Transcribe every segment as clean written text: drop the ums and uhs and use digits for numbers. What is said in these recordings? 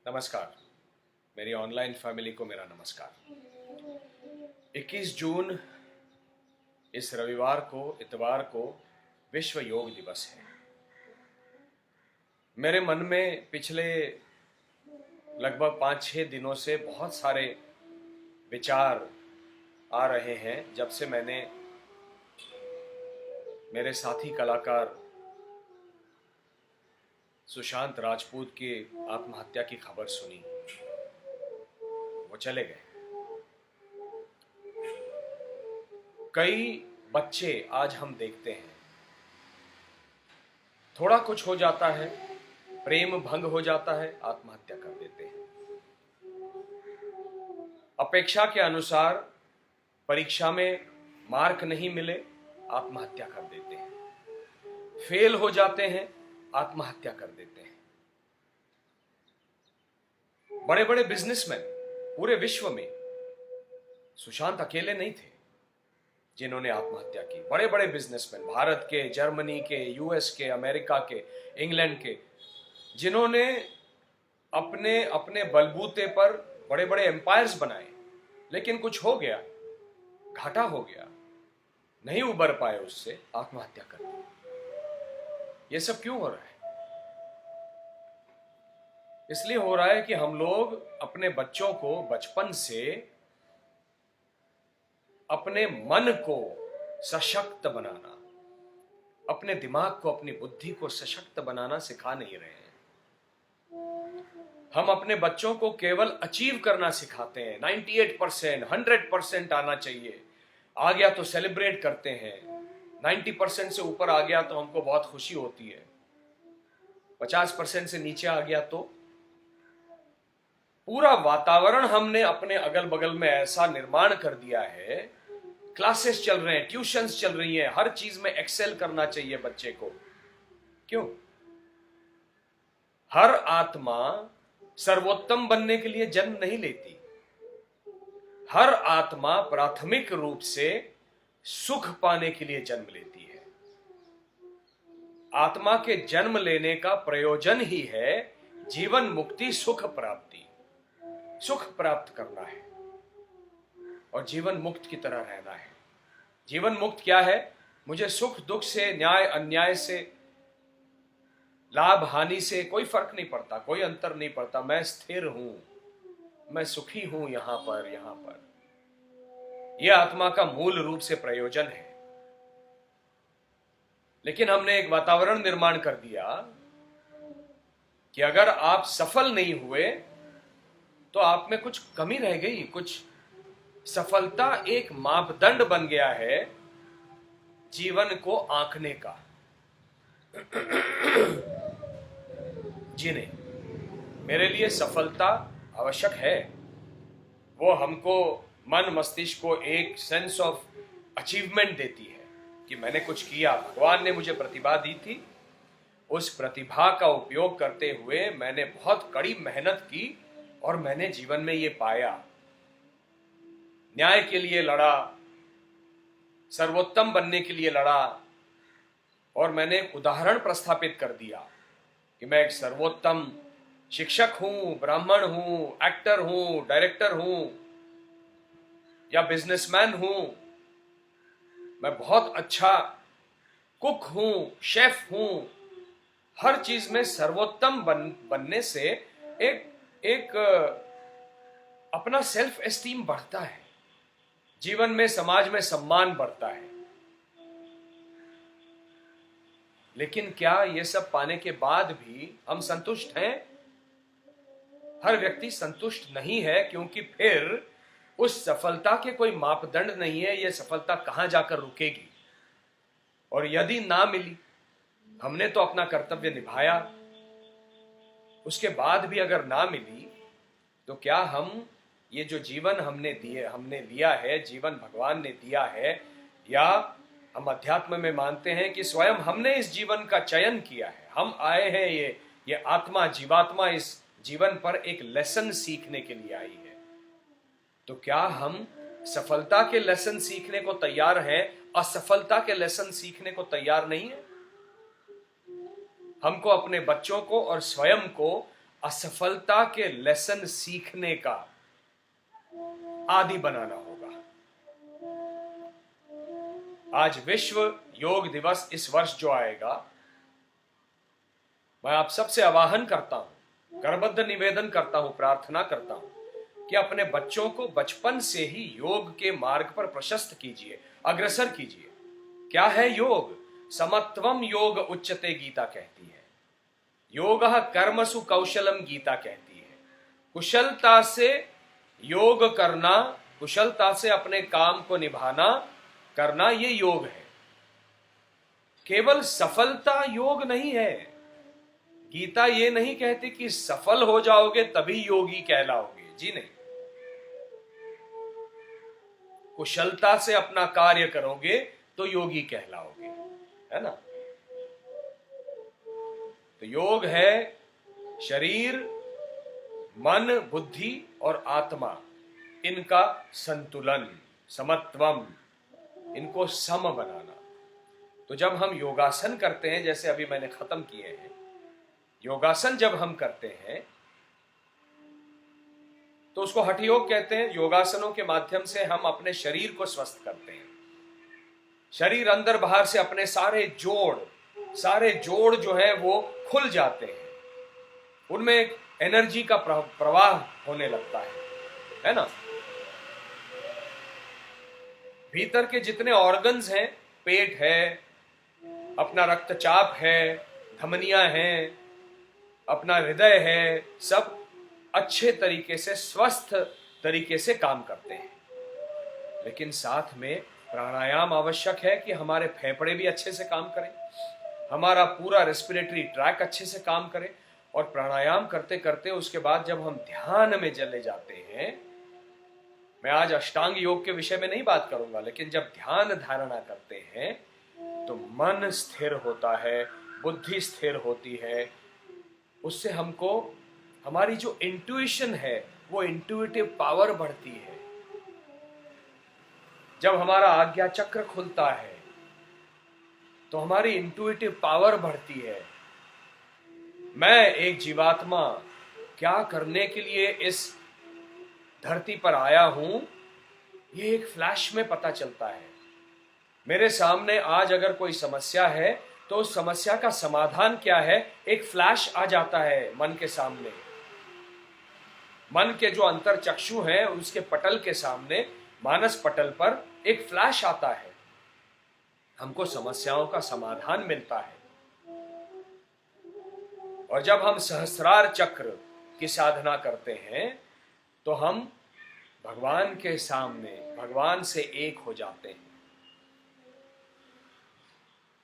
नमस्कार। मेरी online family को मेरा नमस्कार। 21 जून इस रविवार को, इतवार को विश्व योग दिवस है। मेरे मन में पिछले लगभग 5-6 दिनों से बहुत सारे विचार आ रहे हैं जब से मैंने मेरे साथी कलाकार सुशांत राजपूत की आत्महत्या की खबर सुनी। वो चले गए। कई बच्चे आज हम देखते हैं, थोड़ा कुछ हो जाता है, प्रेम भंग हो जाता है, आत्महत्या कर देते हैं। अपेक्षा के अनुसार परीक्षा में मार्क नहीं मिले, आत्महत्या कर देते हैं। फेल हो जाते हैं, आत्महत्या कर देते हैं। बड़े बड़े बिजनेसमैन पूरे विश्व में, सुशांत अकेले नहीं थे जिन्होंने आत्महत्या की। बड़े बड़े बिजनेसमैन भारत के, जर्मनी के, यूएस के, अमेरिका के, इंग्लैंड के, जिन्होंने अपने अपने बलबूते पर बड़े बड़े एम्पायर्स बनाए, लेकिन कुछ हो गया, घाटा हो गया, नहीं उबर पाए उससे, आत्महत्या कर दी। ये सब क्यों हो रहा है? इसलिए हो रहा है कि हम लोग अपने बच्चों को बचपन से अपने मन को सशक्त बनाना, अपने दिमाग को, अपनी बुद्धि को सशक्त बनाना सिखा नहीं रहे हैं। हम अपने बच्चों को केवल अचीव करना सिखाते हैं। 98%, 100% आना चाहिए। आ गया तो सेलिब्रेट करते हैं। 90% से ऊपर आ गया तो हमको बहुत खुशी होती है। 50% से नीचे आ गया तो पूरा वातावरण हमने अपने अगल बगल में ऐसा निर्माण कर दिया है। क्लासेस चल रहे हैं, ट्यूशंस चल रही हैं, हर चीज में एक्सेल करना चाहिए बच्चे को। क्यों? हर आत्मा सर्वोत्तम बनने के लिए जन्म नहीं लेती। हर आत्मा प्राथमिक रूप से सुख पाने के लिए जन्म लेती है। आत्मा के जन्म लेने का प्रयोजन ही है जीवन मुक्ति, सुख प्राप्ति। सुख प्राप्त करना है और जीवन मुक्त की तरह रहना है। जीवन मुक्त क्या है? मुझे सुख दुख से, न्याय अन्याय से, लाभ हानि से कोई फर्क नहीं पड़ता, कोई अंतर नहीं पड़ता। मैं स्थिर हूं, मैं सुखी हूं यहां पर। यह आत्मा का मूल रूप से प्रयोजन है। लेकिन हमने एक वातावरण निर्माण कर दिया कि अगर आप सफल नहीं हुए तो आप में कुछ कमी रह गई, कुछ। सफलता एक मापदंड बन गया है जीवन को आंकने का। जी नहीं, मेरे लिए सफलता आवश्यक है। वो हमको, मन मस्तिष्क को एक सेंस ऑफ अचीवमेंट देती है कि मैंने कुछ किया, भगवान ने मुझे प्रतिभा दी थी, उस प्रतिभा का उपयोग करते हुए मैंने बहुत कड़ी मेहनत की और मैंने जीवन में ये पाया। न्याय के लिए लड़ा, सर्वोत्तम बनने के लिए लड़ा और मैंने एक उदाहरण प्रस्थापित कर दिया कि मैं एक सर्वोत्तम शिक्षक हूं, ब्राह्मण हूं, एक्टर हूं, डायरेक्टर हूं या बिजनेसमैन हूं। मैं बहुत अच्छा कुक हूं, शेफ हूं। हर चीज में सर्वोत्तम बनने से एक अपना सेल्फ एस्टीम बढ़ता है। जीवन में, समाज में सम्मान बढ़ता है। लेकिन क्या ये सब पाने के बाद भी हम संतुष्ट हैं? हर व्यक्ति संतुष्ट नहीं है, क्योंकि फिर उस सफलता के कोई मापदंड नहीं है। यह सफलता कहां जाकर रुकेगी? और यदि ना मिली, हमने तो अपना कर्तव्य निभाया, उसके बाद भी अगर ना मिली तो क्या हम ये जो जीवन हमने लिया है, जीवन भगवान ने दिया है, या हम अध्यात्म में मानते हैं कि स्वयं हमने इस जीवन का चयन किया है। हम आए हैं, ये आत्मा, जीवात्मा इस जीवन पर एक लेसन सीखने के लिए आई है। तो क्या हम सफलता के लेसन सीखने को तैयार हैं, असफलता के लेसन सीखने को तैयार नहीं है? हमको अपने बच्चों को और स्वयं को असफलता के लेसन सीखने का आदी बनाना होगा। आज विश्व योग दिवस इस वर्ष जो आएगा, मैं आप सबसे आवाहन करता हूं, करबद्ध निवेदन करता हूं, प्रार्थना करता हूं कि अपने बच्चों को बचपन से ही योग के मार्ग पर प्रशस्त कीजिए, अग्रसर कीजिए। क्या है योग? समत्वम योग उच्चते, गीता कहती है। योगः कर्मसु कौशलम, गीता कहती है। कुशलता से योग करना, कुशलता से अपने काम को निभाना, करना, ये योग है। केवल सफलता योग नहीं है। गीता ये नहीं कहती कि सफल हो जाओगे तभी योगी कहलाओगे, जी नहीं। कुशलता से अपना कार्य करोगे तो योगी कहलाओगे, है ना। तो योग है शरीर, मन, बुद्धि और आत्मा, इनका संतुलन, समत्वम, इनको सम बनाना। तो जब हम योगासन करते हैं, जैसे अभी मैंने खत्म किए हैं, योगासन जब हम करते हैं तो उसको हठ योग कहते हैं। योगासनों के माध्यम से हम अपने शरीर को स्वस्थ करते हैं। शरीर अंदर बाहर से अपने सारे जोड़ जो है वो खुल जाते हैं, उनमें एक एनर्जी का प्रवाह होने लगता है ना। भीतर के जितने ऑर्गन्स हैं, पेट है, अपना रक्तचाप है, धमनियां हैं, अपना हृदय है, सब अच्छे तरीके से, स्वस्थ तरीके से काम करते हैं। लेकिन साथ में प्राणायाम आवश्यक है कि हमारे फेफड़े भी अच्छे से काम करें, हमारा पूरा रेस्पिरेटरी ट्रैक अच्छे से काम करे। और प्राणायाम करते करते उसके बाद जब हम ध्यान में चले जाते हैं, मैं आज अष्टांग योग के विषय में नहीं बात करूंगा, लेकिन जब ध्यान धारणा करते हैं तो मन स्थिर होता है, बुद्धि स्थिर होती है। उससे हमको हमारी जो इंट्यूशन है, वो इंट्यूटिव पावर बढ़ती है। जब हमारा आज्ञा चक्र खुलता है तो हमारी इंट्यूटिव पावर बढ़ती है। मैं एक जीवात्मा क्या करने के लिए इस धरती पर आया हूं, ये एक फ्लैश में पता चलता है। मेरे सामने आज अगर कोई समस्या है तो उस समस्या का समाधान क्या है, एक फ्लैश आ जाता है मन के सामने। मन के जो अंतर चक्षु हैं, उसके पटल के सामने, मानस पटल पर एक फ्लैश आता है, हमको समस्याओं का समाधान मिलता है। और जब हम सहस्रार चक्र की साधना करते हैं तो हम भगवान के सामने, भगवान से एक हो जाते हैं।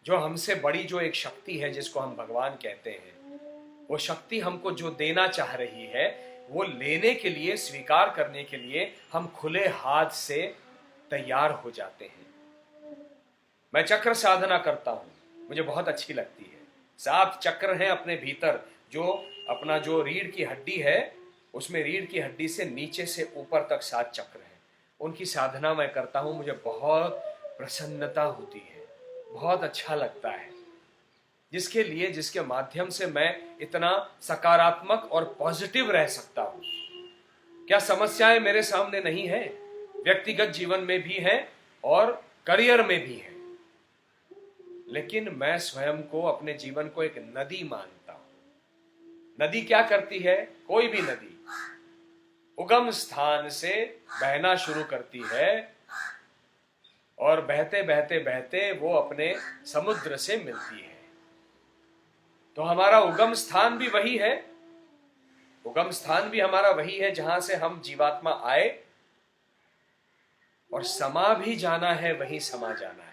जो हमसे बड़ी जो एक शक्ति है, जिसको हम भगवान कहते हैं, वो शक्ति हमको जो देना चाह रही है, वो लेने के लिए, स्वीकार करने के लिए हम खुले हाथ से तैयार हो जाते हैं। मैं चक्र साधना करता हूं, मुझे बहुत अच्छी लगती है। 7 चक्र हैं अपने भीतर, जो अपना जो रीढ़ की हड्डी है, उसमें रीढ़ की हड्डी से नीचे से ऊपर तक 7 चक्र हैं। उनकी साधना मैं करता हूं, मुझे बहुत प्रसन्नता होती है, बहुत अच्छा लगता है। जिसके माध्यम से मैं इतना सकारात्मक और पॉजिटिव रह सकता हूं। क्या समस्याएं मेरे सामने नहीं है? व्यक्तिगत जीवन में भी है और करियर में भी है। लेकिन मैं स्वयं को, अपने जीवन को एक नदी मानता हूं। नदी क्या करती है? कोई भी नदी उगम स्थान से बहना शुरू करती है और बहते बहते बहते वो अपने समुद्र से मिलती है। तो हमारा उगम स्थान भी वही है, उगम स्थान भी हमारा वही है जहां से हम जीवात्मा आए, और समा भी जाना है, वही समा जाना है।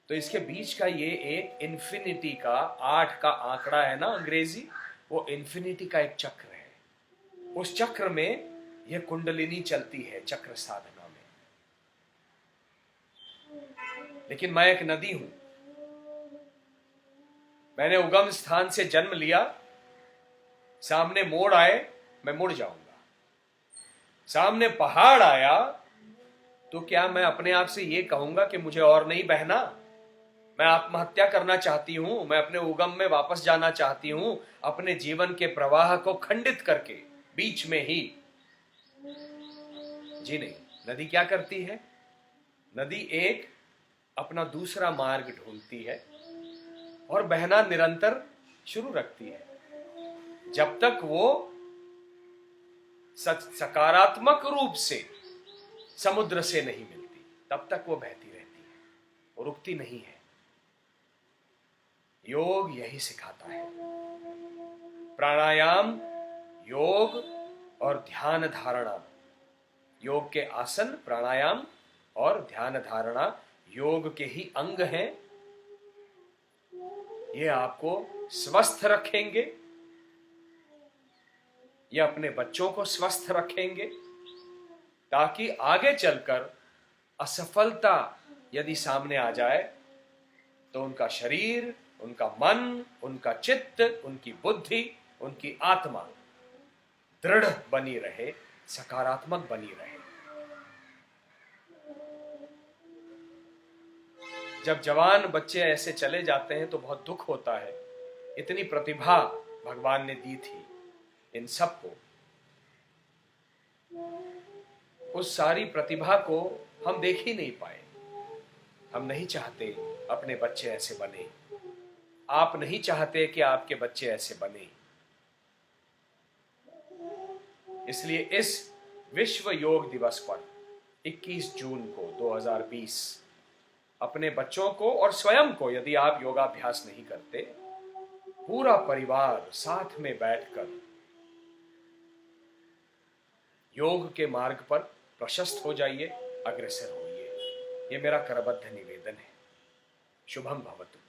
तो इसके बीच का ये एक इन्फिनिटी का 8 का आंकड़ा है ना अंग्रेजी, वो इन्फिनिटी का एक चक्र है। उस चक्र में यह कुंडलिनी चलती है, चक्र साधना में। लेकिन मैं एक नदी हूं। मैंने उगम स्थान से जन्म लिया, सामने मोड़ आए मैं मुड़ जाऊंगा। सामने पहाड़ आया तो क्या मैं अपने आप से ये कहूंगा कि मुझे और नहीं बहना? मैं आत्महत्या करना चाहती हूं, मैं अपने उगम में वापस जाना चाहती हूं, अपने जीवन के प्रवाह को खंडित करके बीच में ही। जी नहीं, नदी क्या करती है? नदी एक अपना दूसरा मार्ग ढूंढती है और बहना निरंतर शुरू रखती है जब तक वो सकारात्मक रूप से समुद्र से नहीं मिलती, तब तक वो बहती रहती है, वो रुकती नहीं है। योग यही सिखाता है। प्राणायाम, योग और ध्यान धारणा, योग के आसन, प्राणायाम और ध्यान धारणा योग के ही अंग हैं। ये आपको स्वस्थ रखेंगे, ये अपने बच्चों को स्वस्थ रखेंगे, ताकि आगे चलकर असफलता यदि सामने आ जाए तो उनका शरीर, उनका मन, उनका चित्त, उनकी बुद्धि, उनकी आत्मा दृढ़ बनी रहे, सकारात्मक बनी रहे। जब जवान बच्चे ऐसे चले जाते हैं तो बहुत दुख होता है। इतनी प्रतिभा भगवान ने दी थी इन सबको, उस सारी प्रतिभा को हम देख ही नहीं पाए। हम नहीं चाहते अपने बच्चे ऐसे बने, आप नहीं चाहते कि आपके बच्चे ऐसे बने। इसलिए इस विश्व योग दिवस पर 21 जून को 2020 अपने बच्चों को और स्वयं को, यदि आप योगाभ्यास नहीं करते, पूरा परिवार साथ में बैठकर योग के मार्ग पर प्रशस्त हो जाइए, अग्रसर होइए। ये मेरा करबद्ध निवेदन है। शुभम भवतु।